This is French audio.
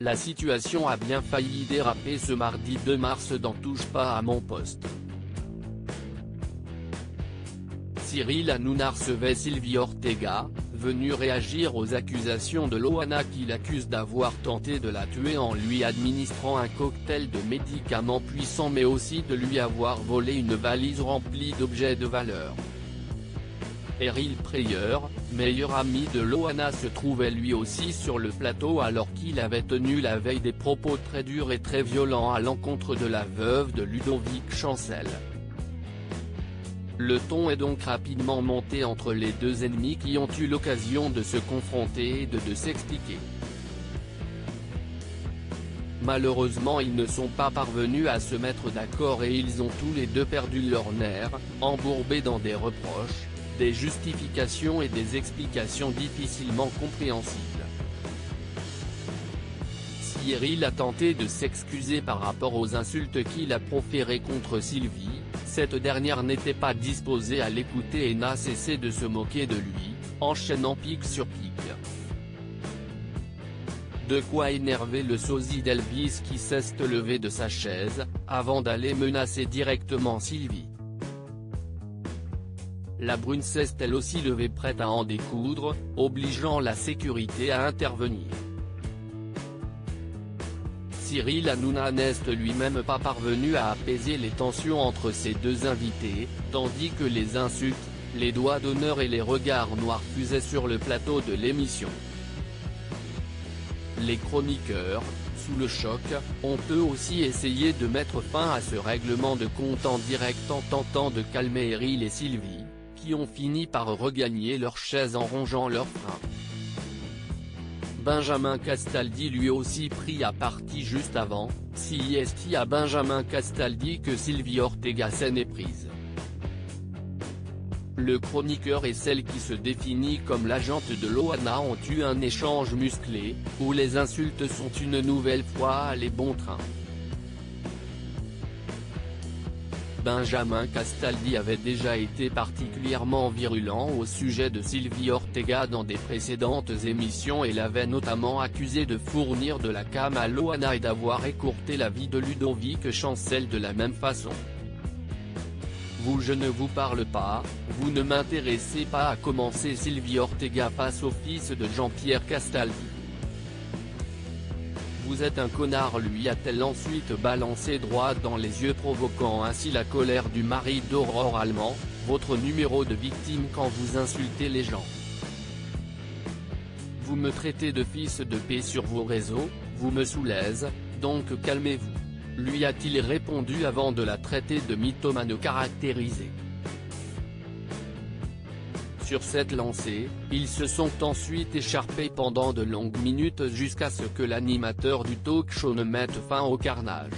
La situation a bien failli déraper ce mardi 2 mars dans Touche pas à mon poste. Cyril Hanouna recevait Sylvie Ortega, venue réagir aux accusations de Loana qui l'accuse d'avoir tenté de la tuer en lui administrant un cocktail de médicaments puissants mais aussi de lui avoir volé une valise remplie d'objets de valeur. Eril Preyer, meilleur ami de Loana, se trouvait lui aussi sur le plateau alors qu'il avait tenu la veille des propos très durs et très violents à l'encontre de la veuve de Ludovic Chancel. Le ton est donc rapidement monté entre les deux ennemis qui ont eu l'occasion de se confronter et de s'expliquer. Malheureusement ils ne sont pas parvenus à se mettre d'accord et ils ont tous les deux perdu leurs nerfs, embourbés dans des reproches, des justifications et des explications difficilement compréhensibles. Cyril a tenté de s'excuser par rapport aux insultes qu'il a proférées contre Sylvie. Cette dernière n'était pas disposée à l'écouter et n'a cessé de se moquer de lui, enchaînant pique sur pique. De quoi énerver le sosie d'Elvis qui s'est levé de sa chaise, avant d'aller menacer directement Sylvie. La brune s'est elle aussi levée prête à en découdre, obligeant la sécurité à intervenir. Cyril Hanouna n'est lui-même pas parvenu à apaiser les tensions entre ses deux invités, tandis que les insultes, les doigts d'honneur et les regards noirs fusaient sur le plateau de l'émission. Les chroniqueurs, sous le choc, ont eux aussi essayé de mettre fin à ce règlement de compte en direct en tentant de calmer Eril et Sylvie, qui ont fini par regagner leur chaise en rongeant leurs freins. Benjamin Castaldi lui aussi pris à partie juste avant, c'est à Benjamin Castaldi que Sylvie Ortega s'en est prise. Le chroniqueur et celle qui se définit comme l'agente de Loana ont eu un échange musclé, où les insultes sont une nouvelle fois allées bon train. Benjamin Castaldi avait déjà été particulièrement virulent au sujet de Sylvie Ortega dans des précédentes émissions et l'avait notamment accusé de fournir de la cam à Loana et d'avoir écourté la vie de Ludovic Chancel de la même façon. Je ne vous parle pas, vous ne m'intéressez pas, a commencé Sylvie Ortega face au fils de Jean-Pierre Castaldi. Vous êtes un connard, lui a-t-elle ensuite balancé droit dans les yeux, provoquant ainsi la colère du mari d'Aurore Allemand, votre numéro de victime quand vous insultez les gens. Vous me traitez de fils de paix sur vos réseaux, vous me soulèse, donc calmez-vous, lui a-t-il répondu avant de la traiter de mythomane caractérisée. Sur cette lancée, ils se sont ensuite écharpés pendant de longues minutes jusqu'à ce que l'animateur du talk-show ne mette fin au carnage.